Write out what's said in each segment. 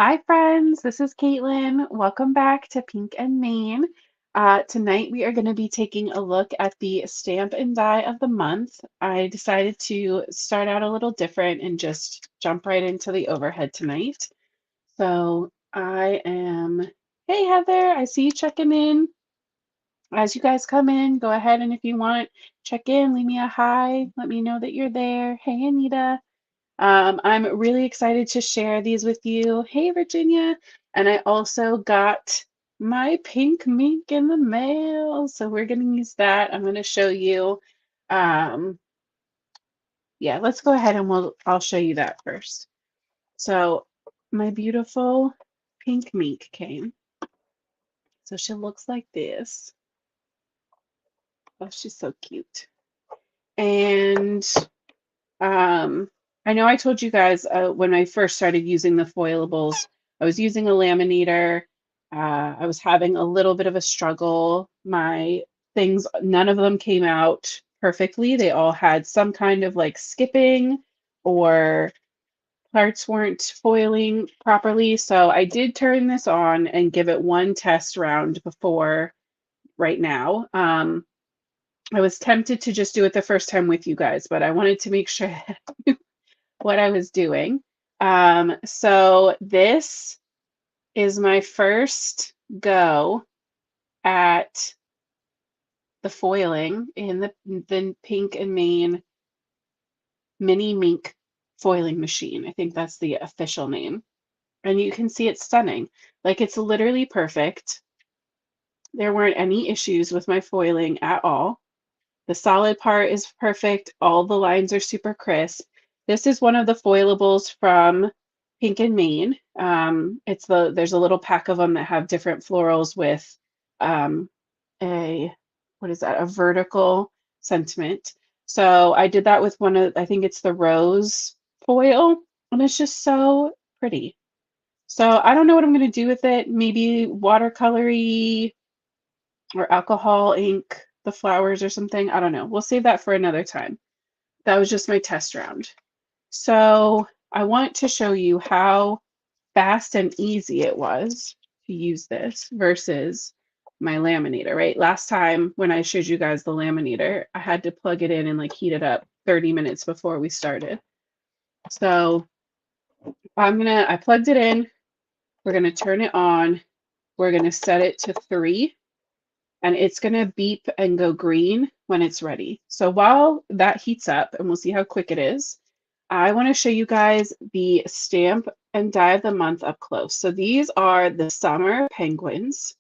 Hi, friends. This is Caitlin. Welcome back to Pink and Main. Tonight, we are going to be taking a look at the stamp and die of the month. I decided to start out a little different and just jump right into the overhead tonight. So hey, Heather, I see you checking in. As you guys come in, go ahead and if you want, check in, leave me a hi, let me know that you're there. Hey, Anita. I'm really excited to share these with you. Hey, Virginia. And I also got my pink mink in the mail. So we're going to use that. I'm going to show you. Um, yeah, let's go ahead and I'll show you that first. So my beautiful pink mink came. So she looks like this. Oh, she's so cute. And I know I told you guys when I first started using the foilables, I was using a laminator. I was having a little bit of a struggle. My things, none of them came out perfectly. They all had some kind of like skipping or parts weren't foiling properly. So I did turn this on and give it one test round before right now. I was tempted to just do it the first time with you guys, but I wanted to make sure what I was doing. So this is my first go at the foiling in the Pink and Main Mini Mink foiling machine. I think that's the official name. And you can see it's stunning. Like it's literally perfect. There weren't any issues with my foiling at all. The solid part is perfect. All the lines are super crisp. This is one of the foilables from Pink and Main. There's a little pack of them that have different florals with um, what is that? A vertical sentiment. So I did that with I think it's the rose foil, and it's just so pretty. So I don't know what I'm going to do with it. Maybe watercolory or alcohol ink the flowers or something. I don't know. We'll save that for another time. That was just my test round. So I want to show you how fast and easy it was to use this versus my laminator, right? Last time when I showed you guys the laminator, I had to plug it in and like heat it up 30 minutes before we started. So I plugged it in. We're gonna turn it on. We're gonna set it to 3 and it's going to beep and go green when it's ready. So while that heats up, and we'll see how quick it is, I want to show you guys the stamp and die of the month up close. So these are the summer penguins.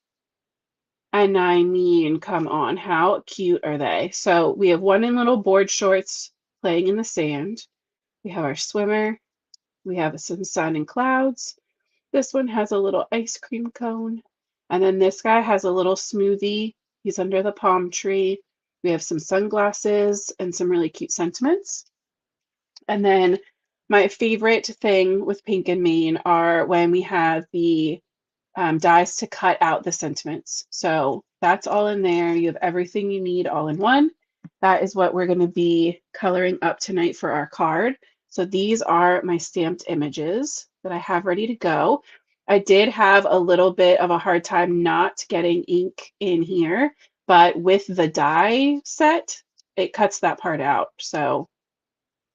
And I mean, come on, how cute are they? So we have one in little board shorts playing in the sand. We have our swimmer. We have some sun and clouds. This one has a little ice cream cone. And then this guy has a little smoothie. He's under the palm tree. We have some sunglasses and some really cute sentiments. And then my favorite thing with Pink and Main are when we have the dies to cut out the sentiments. So that's all in there. You have everything you need all in one. That is what we're going to be coloring up tonight for our card. So these are my stamped images that I have ready to go. I did have a little bit of a hard time not getting ink in here, but with the die set, it cuts that part out. So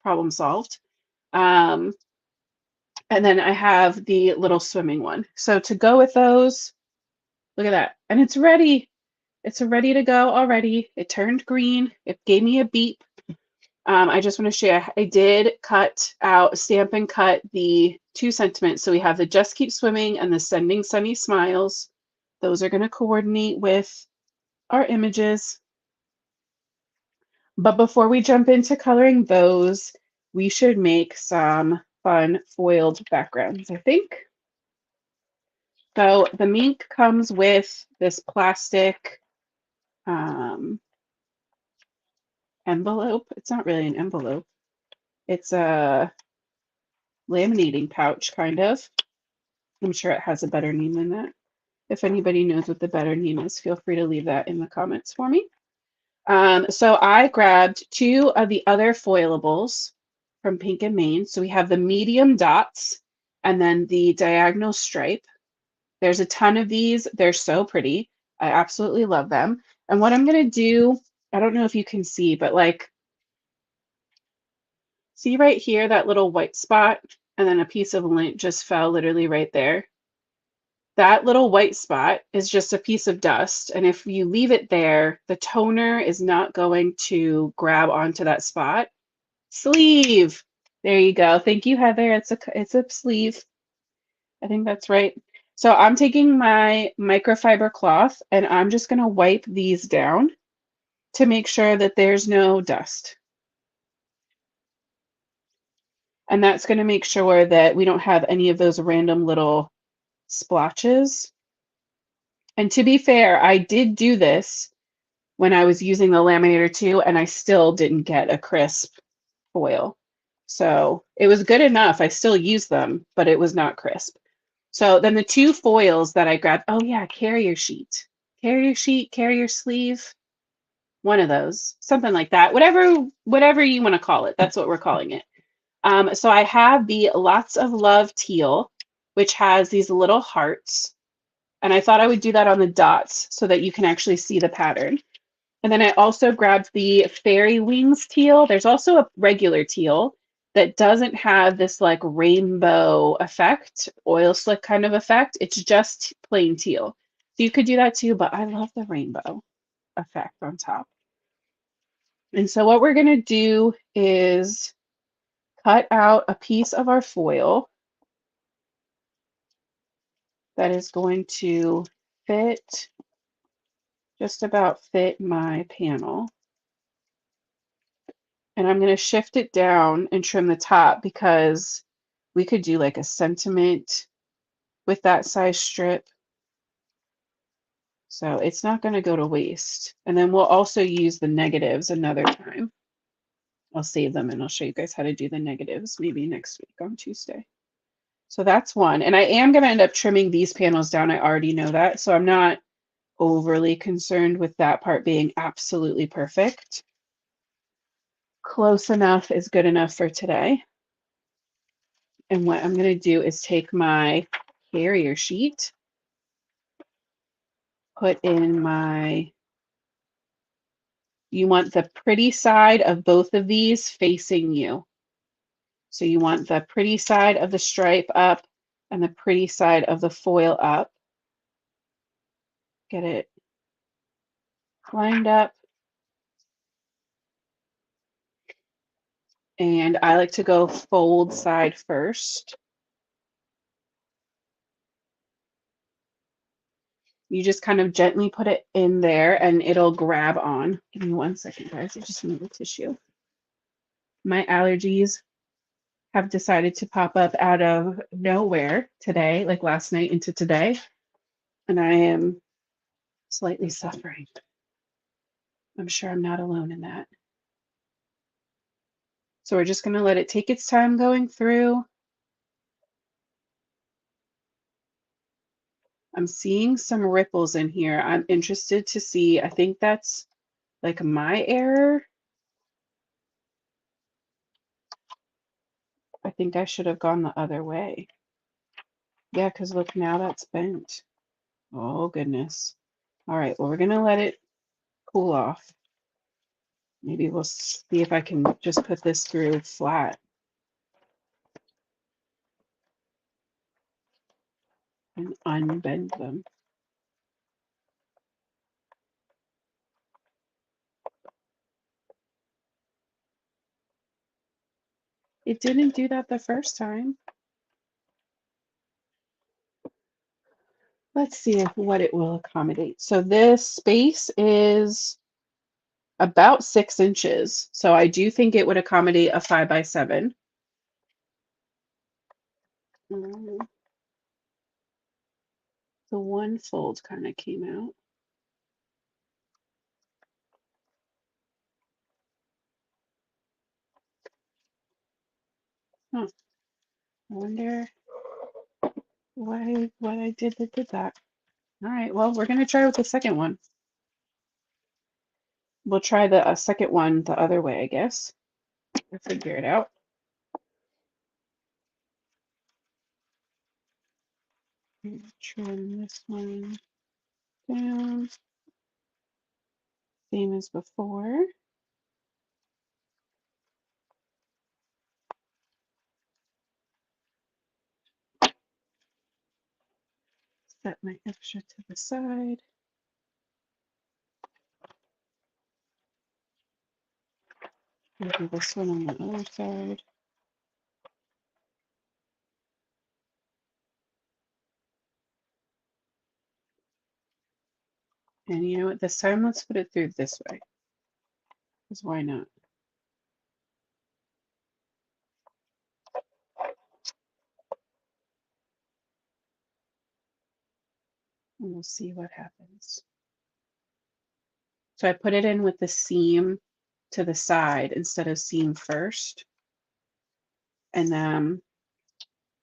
problem solved. Um, and then I have the little swimming one. So to go with those, look at that. And it's ready. It's ready to go already. It turned green. It gave me a beep. I just want to share, I did stamp and cut the 2 sentiments. So we have the Just Keep Swimming and the Sending Sunny Smiles. Those are going to coordinate with our images. But before we jump into coloring those, we should make some fun foiled backgrounds, I think. So the Minc comes with this plastic envelope. It's not really an envelope. It's a laminating pouch, kind of. I'm sure it has a better name than that. If anybody knows what the better name is, feel free to leave that in the comments for me. So I grabbed 2 of the other foilables from Pink and Main. So we have the medium dots, and then the diagonal stripe. There's a ton of these. They're so pretty. I absolutely love them. And what I'm going to do, I don't know if you can see, but like, see right here, that little white spot, and then a piece of lint just fell literally right there. That little white spot is just a piece of dust. And if you leave it there, the toner is not going to grab onto that spot. Sleeve. There you go. Thank you, Heather. It's a sleeve. I think that's right. So I'm taking my microfiber cloth and I'm just going to wipe these down to make sure that there's no dust. And that's going to make sure that we don't have any of those random little splotches. And to be fair, I did do this when I was using the laminator too, and I still didn't get a crisp foil. So it was good enough. I still used them, but it was not crisp. So then the two foils that I grabbed, oh yeah, carrier sheet, carrier sleeve, one of those, something like that. Whatever you want to call it, that's what we're calling it. So I have the Lots of Love teal, which has these little hearts. And I thought I would do that on the dots so that you can actually see the pattern. And then I also grabbed the Fairy Wings teal. There's also a regular teal that doesn't have this like rainbow effect, oil slick kind of effect. It's just plain teal. So you could do that too, but I love the rainbow effect on top. And so what we're going to do is cut out a piece of our foil that is going to fit, just about fit my panel. And I'm going to shift it down and trim the top because we could do like a sentiment with that size strip. So it's not going to go to waste. And then we'll also use the negatives another time. I'll save them and I'll show you guys how to do the negatives maybe next week on Tuesday. So that's one. And I am going to end up trimming these panels down. I already know that. So I'm not overly concerned with that part being absolutely perfect. Close enough is good enough for today. And what I'm going to do is take my carrier sheet, put in my, you want the pretty side of both of these facing you. So you want the pretty side of the stripe up and the pretty side of the foil up. Get it lined up. And I like to go fold side first. You just kind of gently put it in there and it'll grab on. Give me 1 second, guys. I just need a tissue. My allergies have decided to pop up out of nowhere today, like last night into today. And I am slightly suffering. I'm sure I'm not alone in that. So we're just going to let it take its time going through. I'm seeing some ripples in here. I'm interested to see. I think that's like my error. I think I should have gone the other way. Yeah, because look, now that's bent. Oh, goodness. All right, well, we're going to let it cool off. Maybe we'll see if I can just put this through flat and unbend them. It didn't do that the first time. Let's see what it will accommodate. So this space is about 6 inches. So I do think it would accommodate a 5x7. The one fold kind of came out. Huh. I wonder why I did that. All right, well, we're going to try with the second one. We'll try the second one the other way, I guess. We'll figure it out. Trim this one down, same as before. Set my extra to the side. I'll do this one on the other side. And you know what, this time let's put it through this way, because why not? And we'll see what happens. So I put it in with the seam to the side instead of seam first. And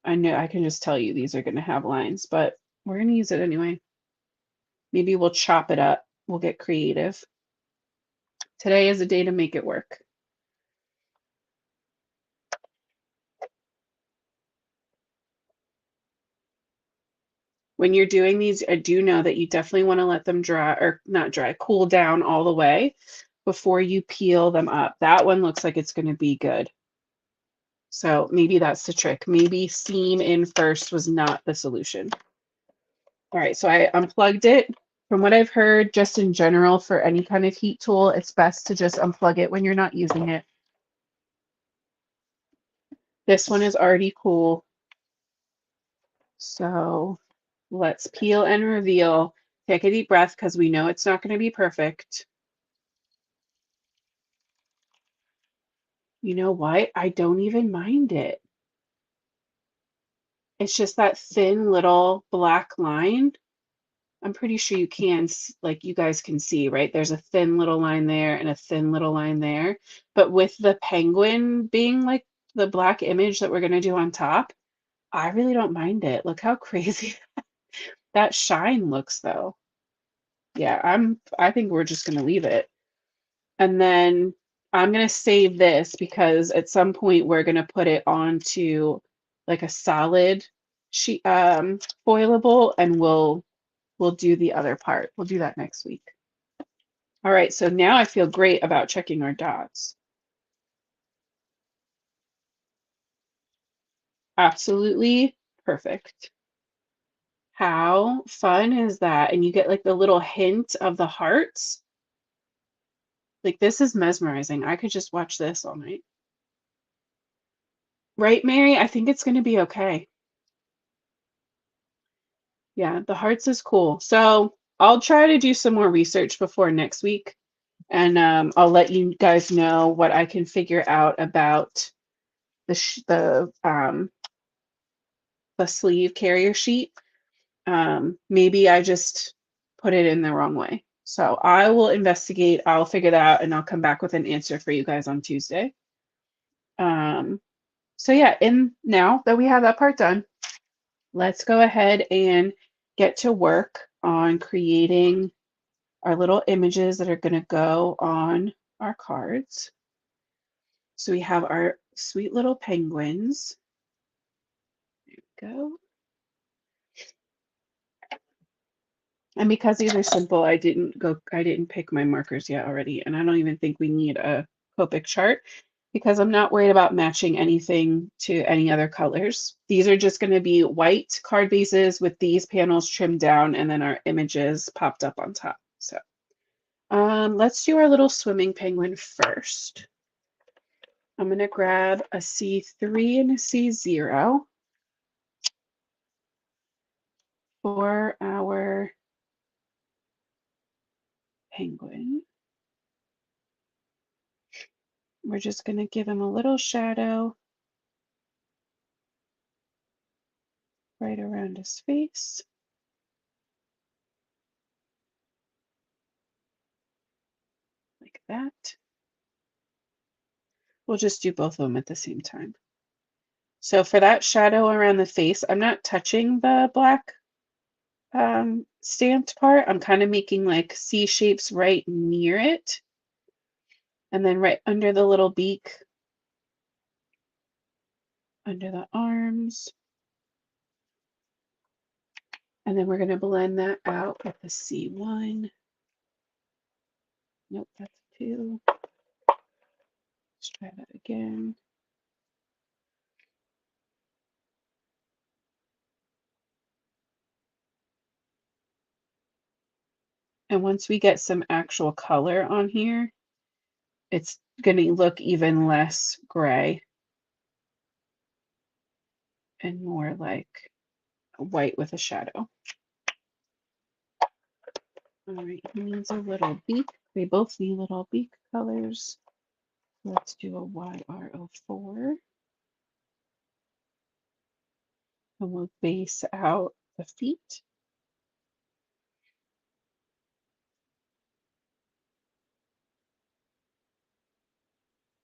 I know I can just tell you these are going to have lines, but we're going to use it anyway. Maybe we'll chop it up. We'll get creative. Today is a day to make it work. When you're doing these, I do know that you definitely want to let them dry, or not dry, cool down all the way before you peel them up. That one looks like it's going to be good. So maybe that's the trick. Maybe seam in first was not the solution. All right, so I unplugged it. From what I've heard, just in general, for any kind of heat tool, it's best to just unplug it when you're not using it. This one is already cool. So let's peel and reveal. Take a deep breath because we know it's not going to be perfect. You know what? I don't even mind it. It's just that thin little black line. I'm pretty sure you can, like you guys can see, right? There's a thin little line there and a thin little line there. But with the penguin being like the black image that we're going to do on top, I really don't mind it. Look how crazy that shine looks though. Yeah, I think we're just going to leave it. And then I'm going to save this because at some point we're going to put it onto like a solid sheet foilable, and we'll do the other part. We'll do that next week. All right, so now I feel great about checking our dots. Absolutely perfect. How fun is that? And you get like the little hint of the hearts. Like this is mesmerizing. I could just watch this all night. Right, Mary? I think it's going to be okay. Yeah, the hearts is cool. So I'll try to do some more research before next week, and I'll let you guys know what I can figure out about the sleeve carrier sheet. Maybe I just put it in the wrong way. So I will investigate. I'll figure that out, and I'll come back with an answer for you guys on Tuesday. So yeah, and now that we have that part done, let's go ahead and get to work on creating our little images that are going to go on our cards. So we have our sweet little penguins. There we go. And because these are simple, I didn't pick my markers yet already. And I don't even think we need a Copic chart because I'm not worried about matching anything to any other colors. These are just going to be white card bases with these panels trimmed down and then our images popped up on top. So let's do our little swimming penguin first. I'm going to grab a C3 and a C0 for our penguin. We're just going to give him a little shadow right around his face. Like that. We'll just do both of them at the same time. So for that shadow around the face, I'm not touching the black stamped part. I'm kind of making like C shapes right near it. And then right under the little beak, under the arms. And then we're going to blend that out with the C1. Nope, that's 2. Let's try that again. And once we get some actual color on here, it's going to look even less gray and more like white with a shadow. All right, he needs a little beak. They both need little beak colors. Let's do a YR04. And we'll base out the feet.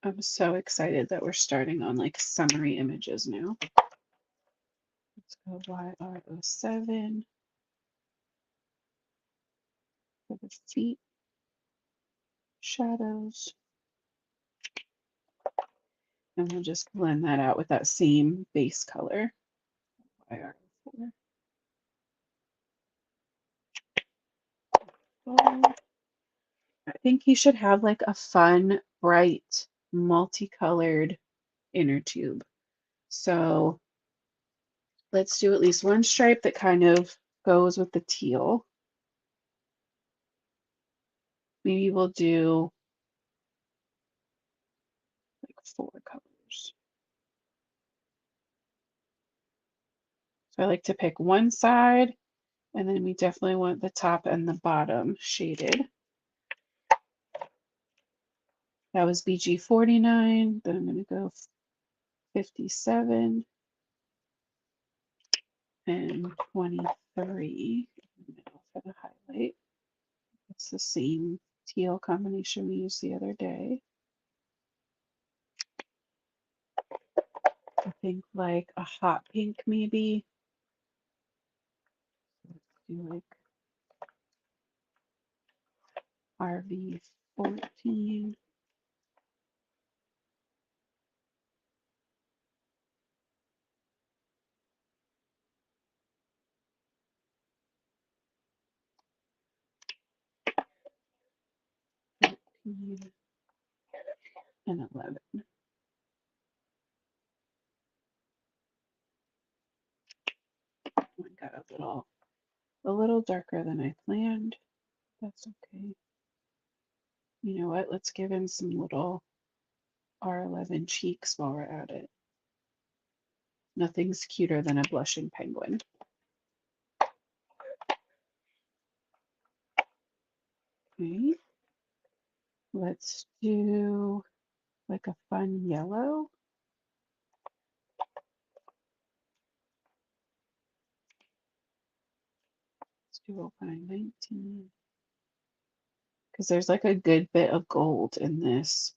I'm so excited that we're starting on like summary images now. Let's go YR07 for the feet, shadows. And we'll just blend that out with that same base color. YR04. I think he should have like a fun, bright, multicolored inner tube. So let's do at least one stripe that kind of goes with the teal. Maybe we'll do like 4 colors. So I like to pick one side, and then we definitely want the top and the bottom shaded. That was BG 49, then I'm going to go 57 and 23 for the highlight. It's the same teal combination we used the other day. I think like a hot pink maybe. Let's do like RV 14. And 11. I got a little darker than I planned. That's okay. You know what? Let's give him some little R11 cheeks while we're at it. Nothing's cuter than a blushing penguin. Okay. Let's do like a fun yellow. Let's do a 19. Because there's like a good bit of gold in this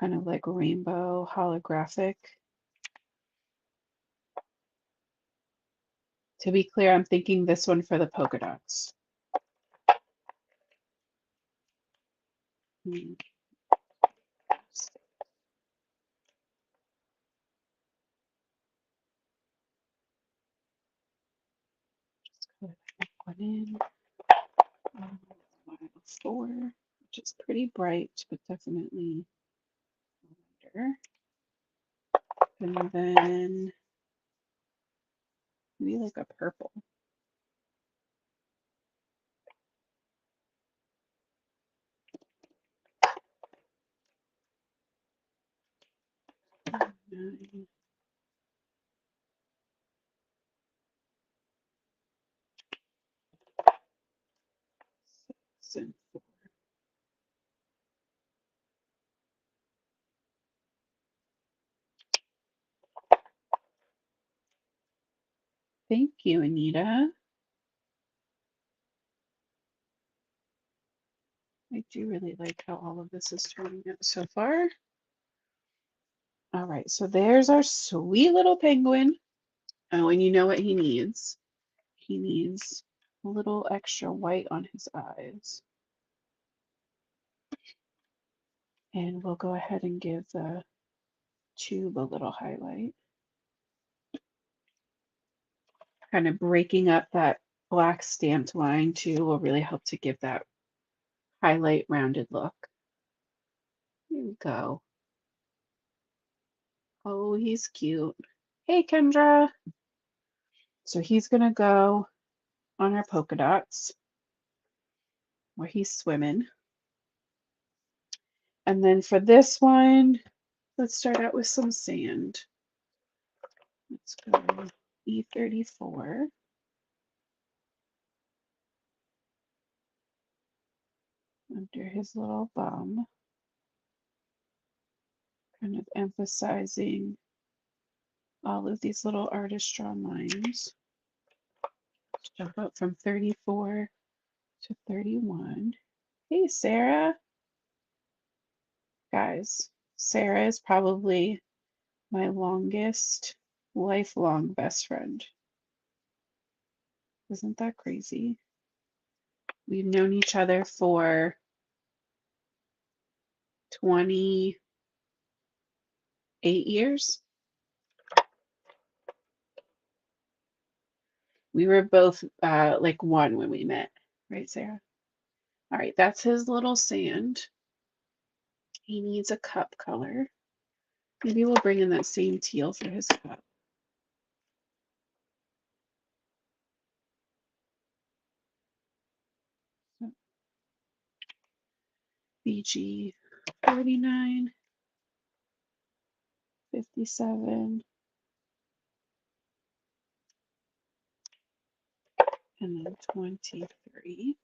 kind of like rainbow holographic. To be clear, I'm thinking this one for the polka dots. Just put that one in. 4, which is pretty bright, but definitely lighter. And then maybe like a purple. Nine, 6, and 4. Thank you, Anita. I do really like how all of this is turning out so far. All right, so there's our sweet little penguin. Oh, and you know what he needs? He needs a little extra white on his eyes. And we'll go ahead and give the tube a little highlight. Kind of breaking up that black stamped line too will really help to give that highlight rounded look. Here we go. Oh, he's cute. Hey, Kendra. So he's gonna go on our polka dots where he's swimming. And then for this one, let's start out with some sand. Let's go E34. Under his little bum, kind of emphasizing all of these little artist drawn lines. Let's jump up from 34 to 31. Hey, Sarah. Guys, Sarah is probably my longest lifelong best friend. Isn't that crazy? We've known each other for 28 years. We were both like one when we met, right, Sarah? All right, that's his little sand. He needs a cup color. Maybe we'll bring in that same teal for his cup. So, BG 49, 57, and then 23.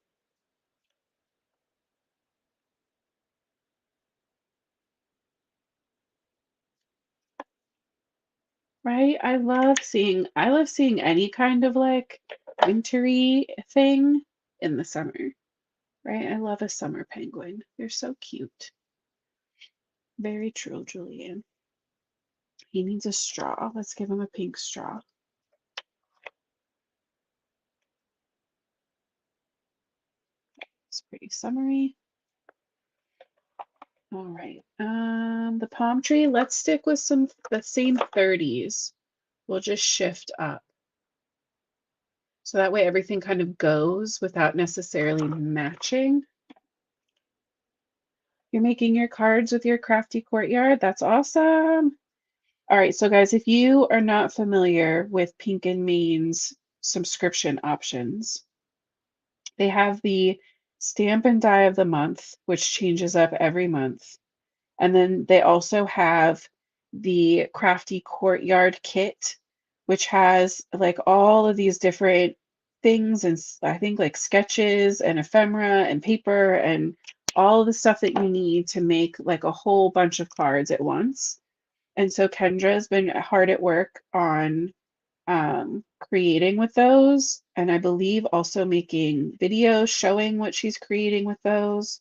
Right? I love seeing any kind of like wintry thing in the summer. Right? I love a summer penguin. They're so cute. Very true, Julian. He needs a straw. Let's give him a pink straw. It's pretty summery. All right. The palm tree, let's stick with the same 30s. We'll just shift up. So that way everything kind of goes without necessarily matching. You're making your cards with your crafty courtyard. That's awesome. All right, so guys, if you are not familiar with Pink and Main's subscription options, they have the stamp and die of the month, which changes up every month. And then they also have the Crafty Courtyard kit, which has like all of these different things and I think like sketches and ephemera and paper and all of the stuff that you need to make like a whole bunch of cards at once. And so Kendra's been hard at work on creating with those, and I believe also making videos showing what she's creating with those.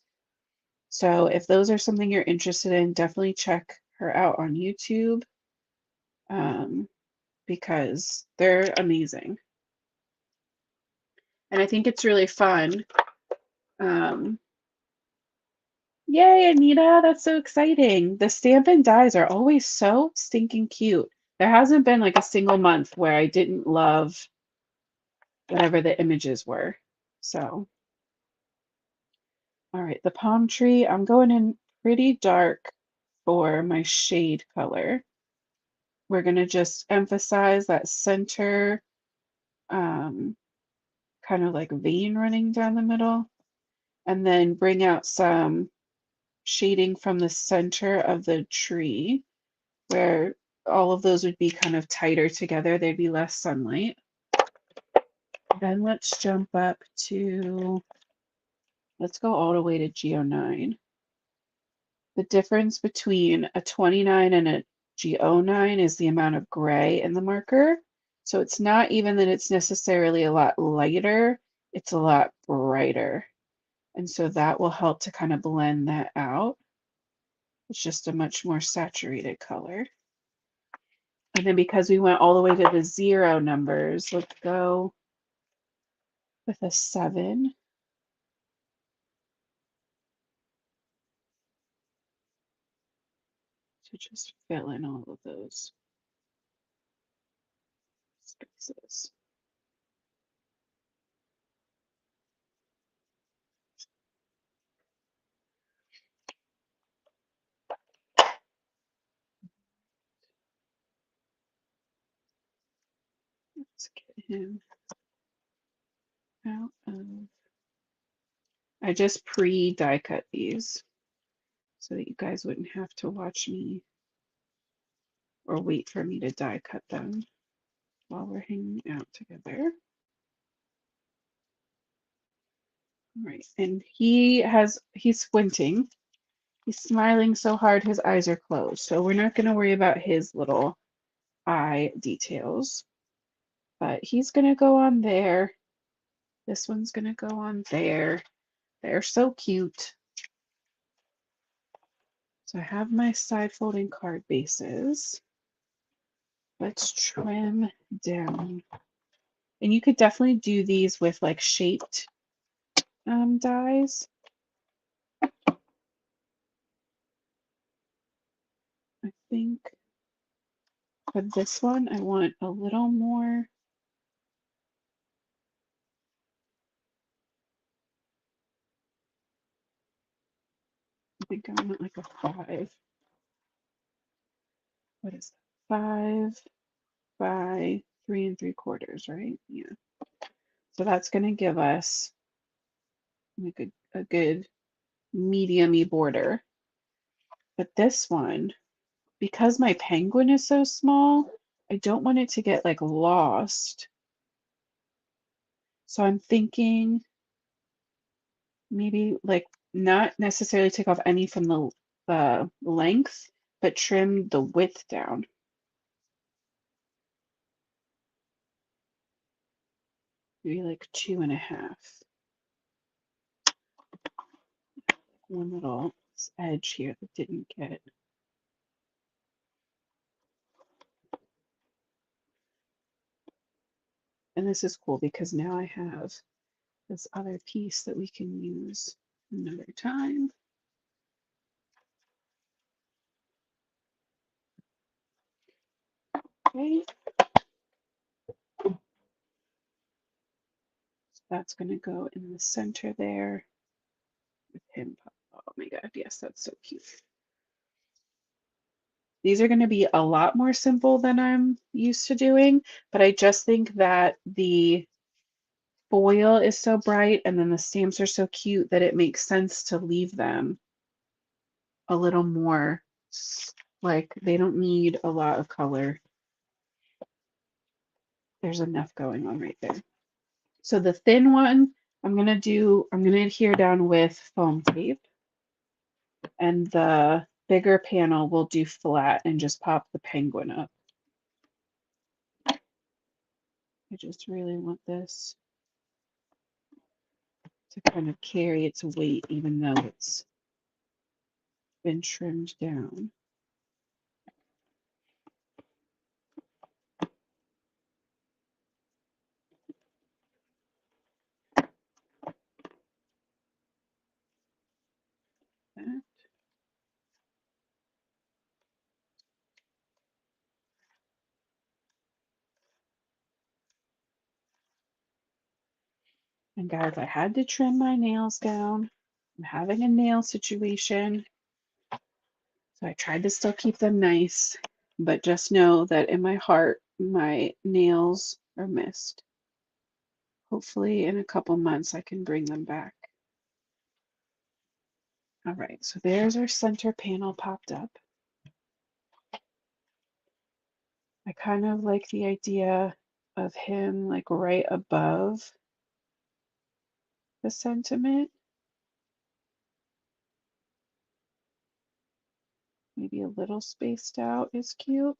So if those are something you're interested in, definitely check her out on YouTube because they're amazing. And I think it's really fun. Um, Yay, Anita, that's so exciting. The stamp and dies are always so stinking cute. There hasn't been like a single month where I didn't love whatever the images were. So, all right, the palm tree, I'm going in pretty dark for my shade color. We're going to just emphasize that center kind of like vein running down the middle, and then bring out some shading from the center of the tree where all of those would be kind of tighter together. There'd be less sunlight. Then let's jump up to, let's go all the way to Geo9. The difference between a 29 and a Geo9 is the amount of gray in the marker. So it's not even that it's necessarily a lot lighter, it's a lot brighter. And so that will help to kind of blend that out. It's just a much more saturated color. And then because we went all the way to the 0 numbers, let's go with a 7. To just fill in all of those spaces. Let's get him out of. I just pre-die cut these so that you guys wouldn't have to watch me or wait for me to die cut them while we're hanging out together. All right, and he's squinting. He's smiling so hard his eyes are closed. So we're not going to worry about his little eye details, but he's going to go on there. This one's going to go on there. They're so cute. So I have my side folding card bases. Let's trim down. And you could definitely do these with like shaped dies. I think for this one, I want a little more. I think I want like a 5. What is that? 5 by 3 3/4, right? Yeah. So that's going to give us like a good medium-y border. But this one, because my penguin is so small, I don't want it to get like lost. So I'm thinking maybe like not necessarily take off any from the length, but trim the width down. Maybe like 2.5. One little edge here that didn't get. And this is cool because now I have this other piece that we can use another time. Okay. So that's going to go in the center there with him. Oh my God, yes, that's so cute. These are going to be a lot more simple than I'm used to doing, but I just think that the foil is so bright and then the stamps are so cute that it makes sense to leave them a little more, like they don't need a lot of color. There's enough going on right there. So the thin one, I'm going to adhere down with foam tape, and the bigger panel will do flat and just pop the penguin up. I just really want this to kind of carry its weight even though it's been trimmed down. That. And guys, I had to trim my nails down. I'm having a nail situation. So I tried to still keep them nice, but just know that in my heart, my nails are missed. Hopefully in a couple months, I can bring them back. All right, so there's our center panel popped up. I kind of like the idea of him like right above the sentiment. Maybe a little spaced out is cute.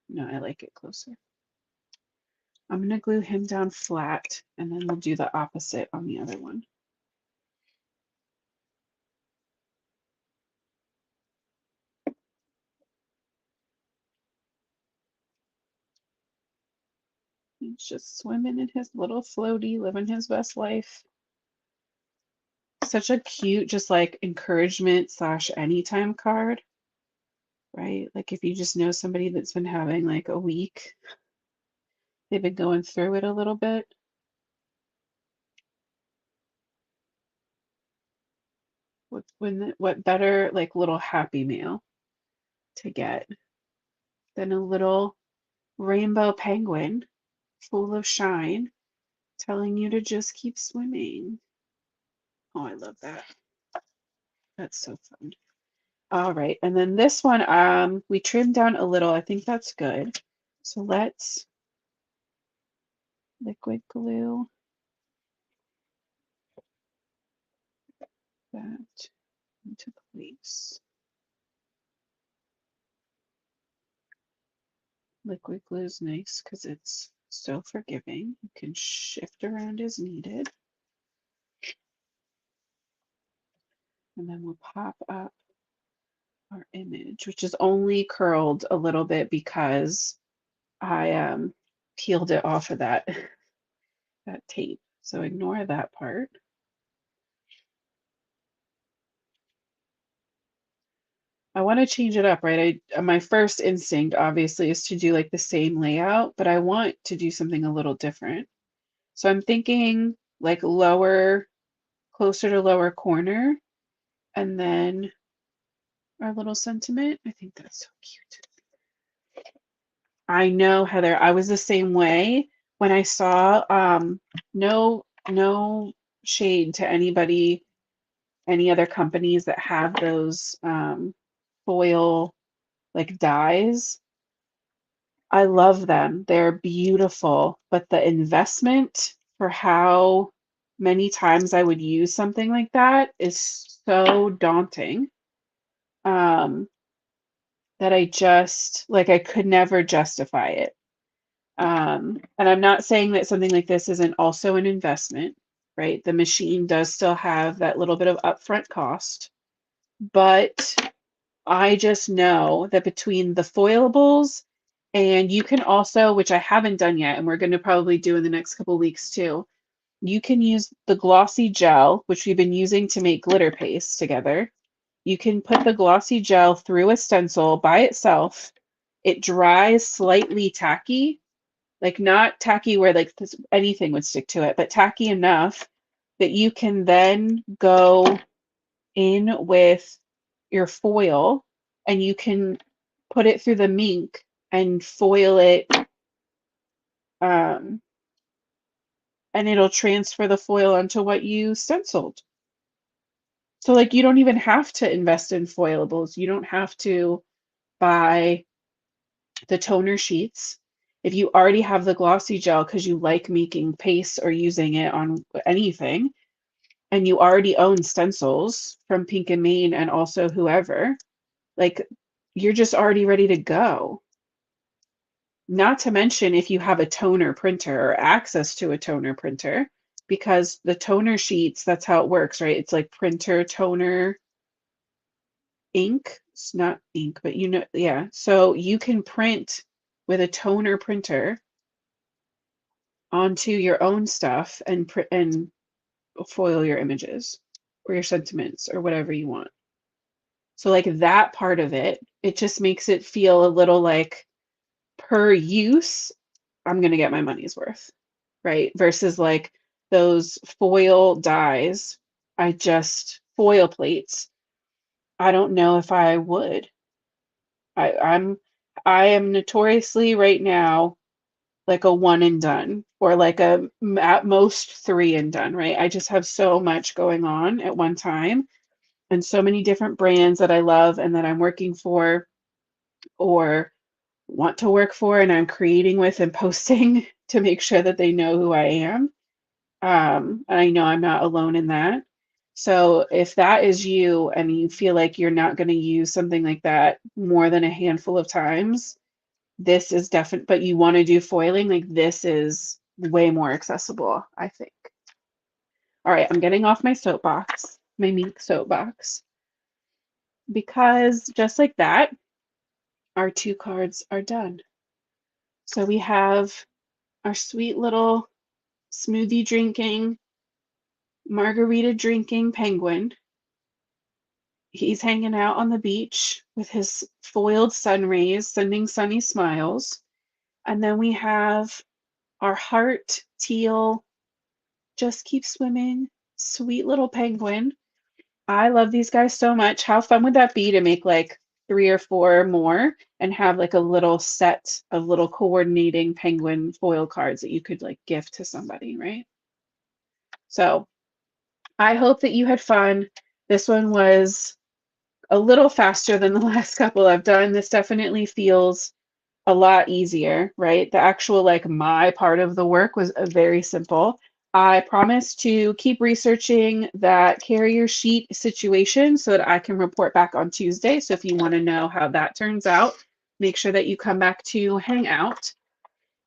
No, I like it closer. I'm going to glue him down flat, and then we'll do the opposite on the other one. He's just swimming in his little floaty, living his best life. Such a cute, just like encouragement / anytime card, right? Like if you just know somebody that's been having like a week, they've been going through it a little bit. What better like little happy mail? to get than a little rainbow penguin full of shine telling you to just keep swimming. Oh, I love that. That's so fun. All right, and then this one, we trimmed down a little. I think that's good. So let's liquid glue that into place. Liquid glue is nice because it's so forgiving. You can shift around as needed. And then we'll pop up our image, which is only curled a little bit because I peeled it off of that tape. So ignore that part. I want to change it up, right? My first instinct obviously is to do like the same layout, but I want to do something a little different. So I'm thinking like lower, closer to lower corner, and then our little sentiment. I think that's so cute. I know, Heather, I was the same way when I saw no shade to anybody, any other companies that have those foil like dies. I love them. They're beautiful, but the investment for how many times I would use something like that is so daunting. That I just like I could never justify it. And I'm not saying that something like this isn't also an investment, right? The machine does still have that little bit of upfront cost, but I just know that between the foilables and you can also, which I haven't done yet, and we're going to probably do in the next couple weeks too, you can use the glossy gel, which we've been using to make glitter paste together. You can put the glossy gel through a stencil by itself. It dries slightly tacky, like not tacky where like anything would stick to it, but tacky enough that you can then go in with your foil and you can put it through the Minc and foil it, and it'll transfer the foil onto what you stenciled. So like you don't even have to invest in foilables. You don't have to buy the toner sheets. If you already have the glossy gel because you like making paste or using it on anything, and you already own stencils from Pink and Main and also whoever, like you're just already ready to go. Not to mention if you have a toner printer or access to a toner printer, because the toner sheets, that's how it works, right? It's like printer, toner, ink. It's not ink, but you know, yeah. So you can print with a toner printer onto your own stuff and foil your images or your sentiments or whatever you want. So like that part of it, it just makes it feel a little like per use, I'm going to get my money's worth, right? Versus like those foil dies, foil plates. I don't know if I would. I, I'm I am notoriously right now like a one and done or like a at most three and done, right? I just have so much going on at one time and so many different brands that I love and that I'm working for or want to work for and I'm creating with and posting to make sure that they know who I am. And I know I'm not alone in that. So if that is you and you feel like you're not going to use something like that more than a handful of times, this is definite, but you want to do foiling, like this is way more accessible, I think. All right, I'm getting off my soapbox, my Minc soapbox, because just like that, our two cards are done. So we have our sweet little smoothie drinking, margarita drinking penguin. He's hanging out on the beach with his foiled sun rays, sending sunny smiles. And then we have our heart teal, just keep swimming, sweet little penguin. I love these guys so much. How fun would that be to make like 3 or 4 more and have like a little set of little coordinating penguin foil cards that you could like gift to somebody, right? So I hope that you had fun. This one was a little faster than the last couple I've done. This definitely feels a lot easier, right? The actual like my part of the work was very simple. I promise to keep researching that carrier sheet situation so that I can report back on Tuesday. So if you want to know how that turns out, make sure that you come back to hang out.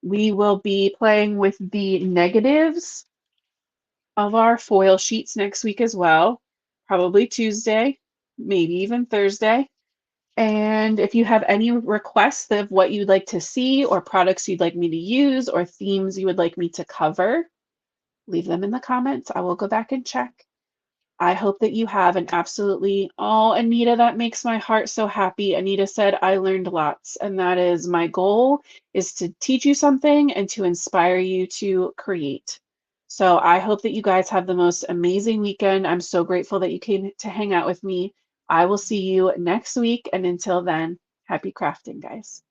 We will be playing with the negatives of our foil sheets next week as well, probably Tuesday, maybe even Thursday. And if you have any requests of what you'd like to see or products you'd like me to use or themes you would like me to cover, leave them in the comments. I will go back and check. I hope that you have an absolutely, oh, Anita, that makes my heart so happy. Anita said, I learned lots. And that is my goal, is to teach you something and to inspire you to create. So I hope that you guys have the most amazing weekend. I'm so grateful that you came to hang out with me. I will see you next week. And until then, happy crafting, guys.